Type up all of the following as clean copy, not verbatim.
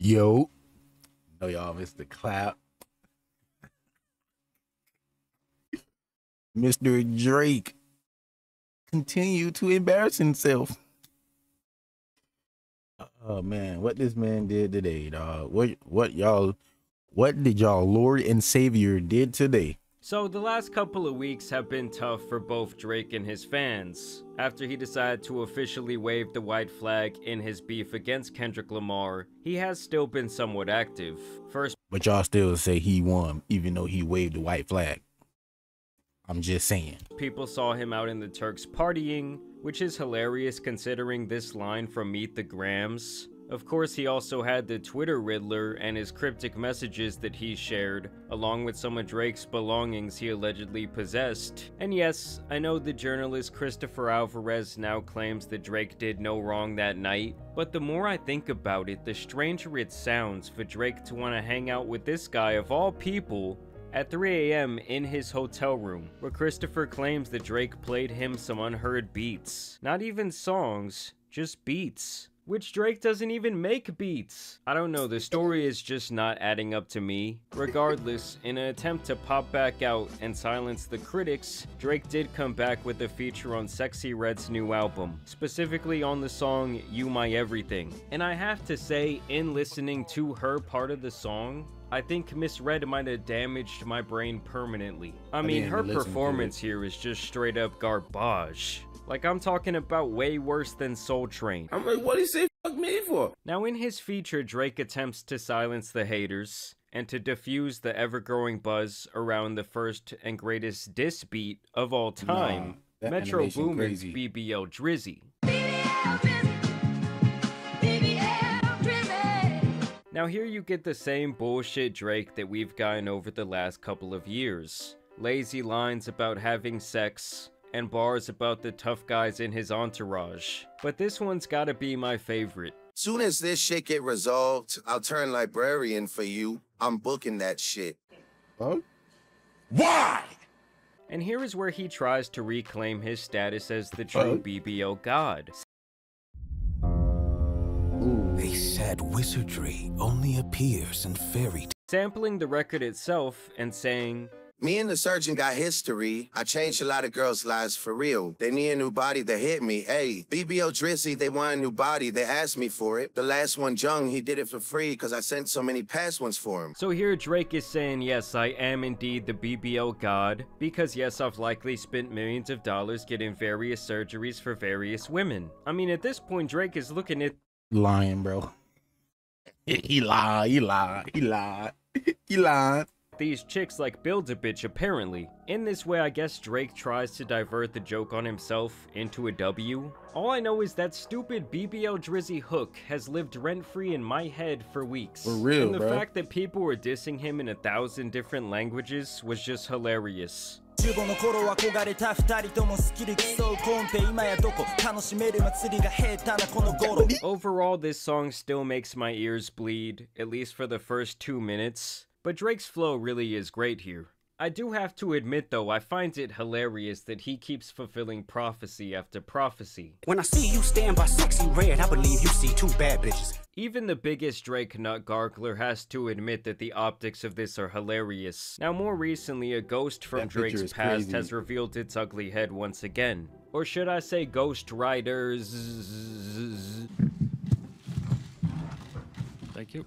Yo, know y'all missed the clap. Mr. Drake continued to embarrass himself. Oh man, what this man did today, dog. What did y'all Lord and Savior did today? So the last couple of weeks have been tough for both Drake and his fans. After he decided to officially wave the white flag in his beef against Kendrick Lamar, he has still been somewhat active. First, but y'all still say he won, even though he waved the white flag. I'm just saying. People saw him out in the Turks partying, which is hilarious considering this line from Meet the Grams. Of course, he also had the Twitter Riddler and his cryptic messages that he shared, along with some of Drake's belongings he allegedly possessed. And yes, I know the journalist Christopher Alvarez now claims that Drake did no wrong that night, but the more I think about it, the stranger it sounds for Drake to want to hang out with this guy of all people at 3 a.m. in his hotel room, where Christopher claims that Drake played him some unheard beats. Not even songs, just beats. Which Drake doesn't even make beats. I don't know, the story is just not adding up to me. Regardless, in an attempt to pop back out and silence the critics, Drake did come back with a feature on Sexy Red's new album, specifically on the song You My Everything. And I have to say, in listening to her part of the song, I think Miss Red might have damaged my brain permanently. I mean, her performance here is just straight up garbage. Like, I'm talking about way worse than Soul Train. I'm like, what do you say fuck me for? Now, in his feature, Drake attempts to silence the haters and to diffuse the ever-growing buzz around the first and greatest diss beat of all time, Metro Boomin's BBL Drizzy. Now here you get the same bullshit Drake that we've gotten over the last couple of years. Lazy lines about having sex, and bars about the tough guys in his entourage. But this one's gotta be my favorite. Soon as this shit get resolved, I'll turn librarian for you. I'm booking that shit. Huh? Why? And here is where he tries to reclaim his status as the true BBL god. They said wizardry only appears in fairy tales. Sampling the record itself and saying, Me and the surgeon got history. I changed a lot of girls' lives for real. They need a new body that hit me. Hey, BBL Drizzy, they want a new body. They asked me for it. The last one, Jung, he did it for free because I sent so many past ones for him. So here Drake is saying, yes, I am indeed the BBL god, because yes, I've likely spent millions of dollars getting various surgeries for various women. I mean, at this point, Drake is looking at lying, bro. He lied. these chicks like Build-A-Bitch, apparently. In this way, I guess Drake tries to divert the joke on himself into a W. All I know is that stupid BBL Drizzy hook has lived rent-free in my head for weeks. For real, and the bro. fact that people were dissing him in 1,000 different languages was just hilarious. Overall, this song still makes my ears bleed, at least for the first 2 minutes. But Drake's flow really is great here. I do have to admit though, I find it hilarious that he keeps fulfilling prophecy after prophecy. When I see you stand by Sexy Red, I believe you see two bad bitches. Even the biggest Drake nut gargler has to admit that the optics of this are hilarious. Now more recently, a ghost from Drake's past has revealed its ugly head once again. Or should I say Ghost Riders? Thank you.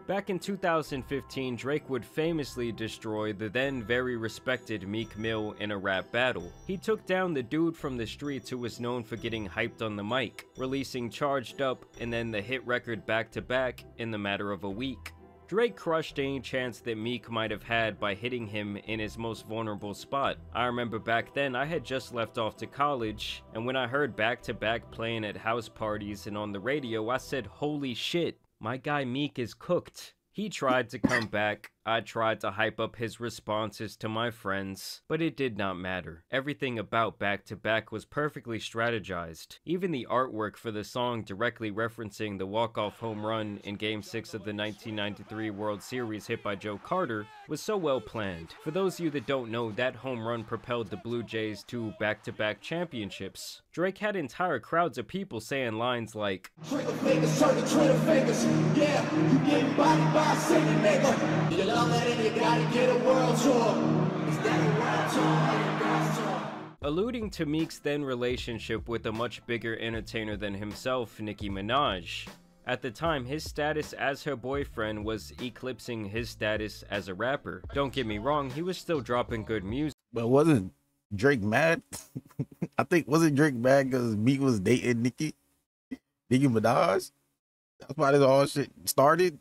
Back in 2015, Drake would famously destroy the then very respected Meek Mill in a rap battle. He took down the dude from the streets who was known for getting hyped on the mic, releasing Charged Up and then the hit record back to back in the matter of a week. Drake crushed any chance that Meek might have had by hitting him in his most vulnerable spot. I remember back then I had just left off to college, and when I heard back to back playing at house parties and on the radio, I said, holy shit. My guy Meek is cooked. He tried to come back. I tried to hype up his responses to my friends, but it did not matter. Everything about Back to Back was perfectly strategized. Even the artwork for the song directly referencing the walk-off home run in Game 6 of the 1993 World Series hit by Joe Carter was so well planned. For those of you that don't know, that home run propelled the Blue Jays to back-to-back championships. Drake had entire crowds of people saying lines like, Trigger fingers, turn the Twitter fingers. Yeah, you get body by a singing nigga. You love that and you gotta get a world tour. Is that a world tour or a girls tour? alluding to Meek's then relationship with a much bigger entertainer than himself, Nicki Minaj. At the time, his status as her boyfriend was eclipsing his status as a rapper. Don't get me wrong, he was still dropping good music. But wasn't Drake mad? I think, wasn't Drake mad because Meek was dating Nicki Minaj? That's why this all shit started.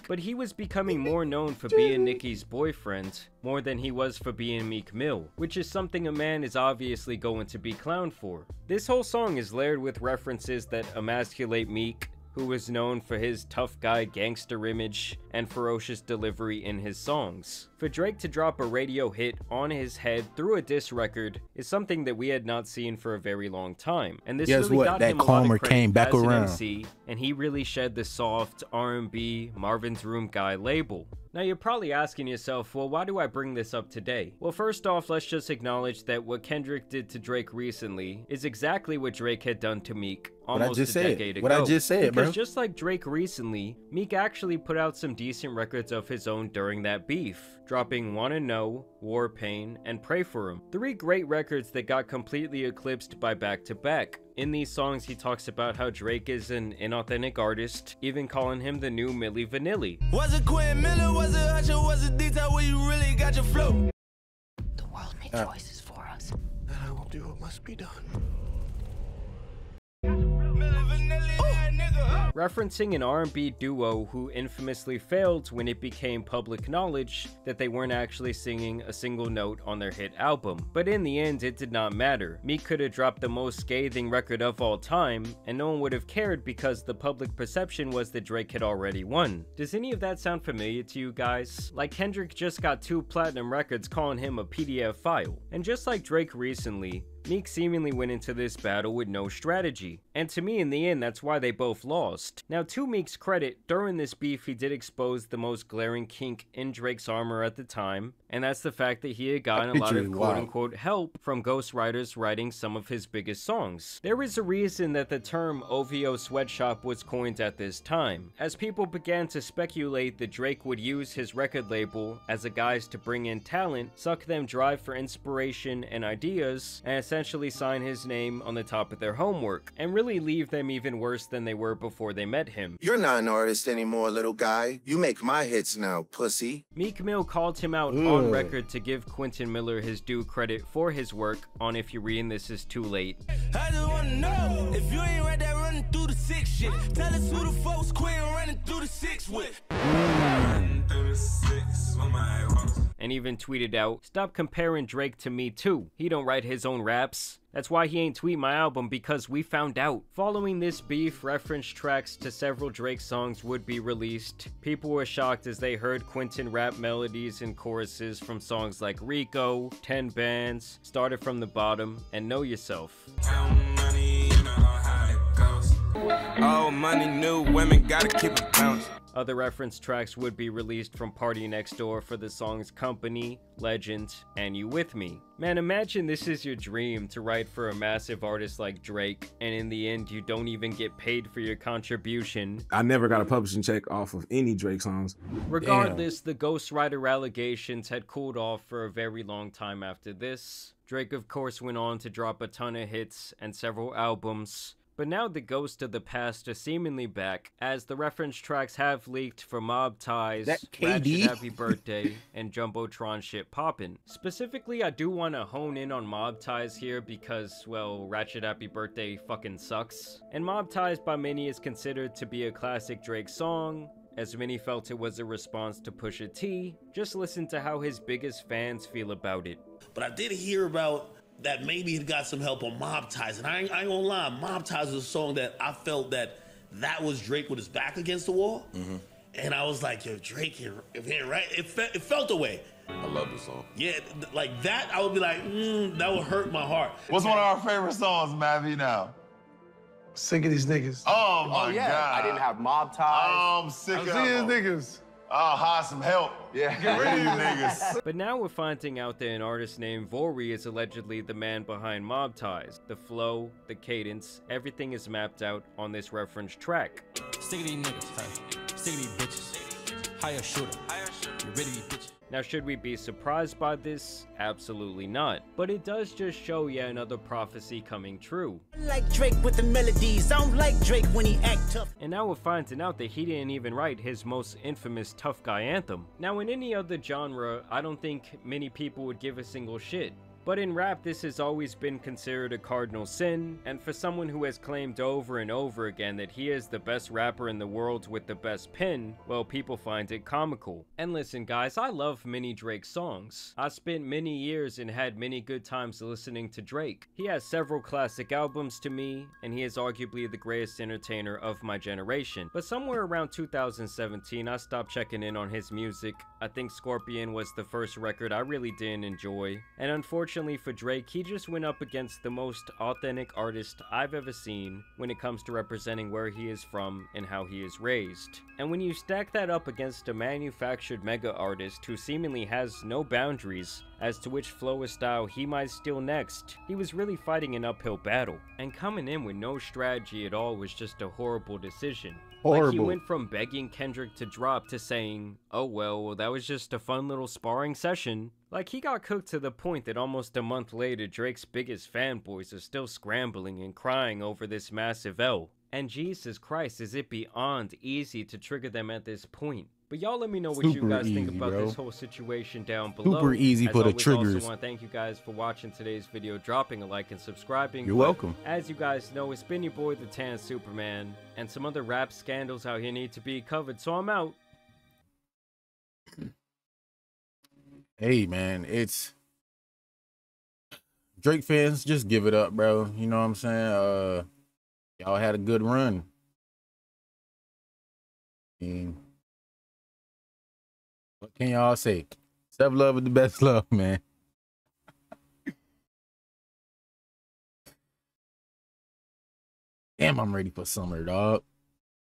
But he was becoming more known for being Nicki's boyfriend, more than he was for being Meek Mill, which is something a man is obviously going to be clowned for. This whole song is layered with references that emasculate Meek, who is known for his tough guy gangster image and ferocious delivery in his songs. For Drake to drop a radio hit on his head through a diss record is something that we had not seen for a very long time. And this Guess really what? got That him a lot calmer of credit came back as an around. MC, and he really shed the soft R&B Marvin's Room guy label. Now you're probably asking yourself, well, why do I bring this up today? Well, first off, let's just acknowledge that what Kendrick did to Drake recently is exactly what Drake had done to Meek almost a decade ago. What I just said, bro. Because just like Drake recently, Meek actually put out some decent records of his own during that beef, dropping Wanna Know, War Pain, and Pray For Him. 3 great records that got completely eclipsed by Back to Back. In these songs, he talks about how Drake is an inauthentic artist, even calling him the new Milli Vanilli. Was it Quinn Miller? Was it Usher? Was it detail where you really got your flow? The world made choices for us. And I will do what must be done. Referencing an R&B duo who infamously failed when it became public knowledge that they weren't actually singing a single note on their hit album. But in the end, it did not matter. Meek could have dropped the most scathing record of all time, and no one would have cared because the public perception was that Drake had already won. Does any of that sound familiar to you guys? Like Kendrick just got 2 platinum records calling him a PDF file. And just like Drake recently, Meek seemingly went into this battle with no strategy, and to me in the end that's why they both lost. Now to Meek's credit, during this beef he did expose the most glaring kink in Drake's armor at the time, and that's the fact that he had gotten a lot of quote-unquote help from ghostwriters writing some of his biggest songs. There is a reason that the term OVO sweatshop was coined at this time, as people began to speculate that Drake would use his record label as a guise to bring in talent, suck them dry for inspiration and ideas, and essentially sign his name on the top of their homework, and really leave them even worse than they were before they met him. You're not an artist anymore, little guy. You make my hits now, pussy. Meek Mill called him out on record to give Quentin Miller his due credit for his work on If You're Reading This Is Too Late. I just wanna know if you ain't right there running through the 6 shit. Tell us who the folks Quinn running through the 6 with. And even tweeted out, "Stop comparing Drake to me too. He don't write his own raps. That's why he ain't tweet my album, because we found out." Following this beef, reference tracks to several Drake songs would be released. People were shocked as they heard Quentin rap melodies and choruses from songs like Rico, 10 Bands, Started From the Bottom, and Know Yourself. Oh, money, new women gotta keep it bouncing. Other reference tracks would be released from Party Next Door for the songs Company, Legend, and You With Me. Man, imagine this is your dream, to write for a massive artist like Drake, and in the end you don't even get paid for your contribution. I never got a publishing check off of any Drake songs. Regardless, the ghostwriter allegations had cooled off for a very long time after this. Drake of course went on to drop a ton of hits and several albums. But now the ghosts of the past are seemingly back, as the reference tracks have leaked for Mob Ties, Ratchet Happy Birthday, and Jumbotron Shit Poppin'. Specifically, I do want to hone in on Mob Ties here because, well, Ratchet Happy Birthday fucking sucks. And Mob Ties by many is considered to be a classic Drake song, as many felt it was a response to Pusha T. Just listen to how his biggest fans feel about it. But I did hear about that maybe he got some help on Mob Ties. And I ain't gonna lie, Mob Ties was a song that I felt that was Drake with his back against the wall. And I was like, yo, Drake here, right? It felt away. I love the song. Yeah, like that, I would be like, that would hurt my heart. What's one of our favorite songs, Mavi, now? Sick of these niggas. Oh, my God. I didn't have mob ties. Oh, I'm sick of these them. niggas. Oh, hide some help. Yeah. Get rid of these niggas. But now we're finding out that an artist named Vori is allegedly the man behind Mob Ties. The flow, the cadence, everything is mapped out on this reference track. Sick of these niggas, hey. Sick of these bitches. Hire shooter. You ready to bitch? Now, should we be surprised by this? Absolutely not. But it does just show yet another prophecy coming true. I like Drake with the melodies. I don't like Drake when he act tough. And now we're finding out that he didn't even write his most infamous tough guy anthem. Now, in any other genre, I don't think many people would give a single shit. But in rap, this has always been considered a cardinal sin, and for someone who has claimed over and over again that he is the best rapper in the world with the best pen, well, people find it comical. And listen guys, I love many Drake songs. I spent many years and had many good times listening to Drake. He has several classic albums to me, and he is arguably the greatest entertainer of my generation. But somewhere around 2017, I stopped checking in on his music. I think Scorpion was the first record I really didn't enjoy, and unfortunately for Drake, he just went up against the most authentic artist I've ever seen when it comes to representing where he is from and how he is raised. And when you stack that up against a manufactured mega artist who seemingly has no boundaries as to which flow or style he might steal next, he was really fighting an uphill battle. And coming in with no strategy at all was just a horrible decision. Horrible. Like, he went from begging Kendrick to drop to saying, oh well, that was just a fun little sparring session. Like, he got cooked to the point that almost a month later, Drake's biggest fanboys are still scrambling and crying over this massive L. And Jesus Christ, is it beyond easy to trigger them at this point. But y'all let me know what you guys think about this whole situation down below. Super easy for the triggers. I also want to thank you guys for watching today's video, dropping a like and subscribing. You're welcome. As you guys know, it's been your boy, the Tan Superman, and some other rap scandals out here need to be covered, so I'm out. Hey, man, it's... Drake fans, just give it up, bro. You know what I'm saying? Y'all had a good run. And what can y'all say? Self-love is the best love, man. Damn, I'm ready for summer, dog.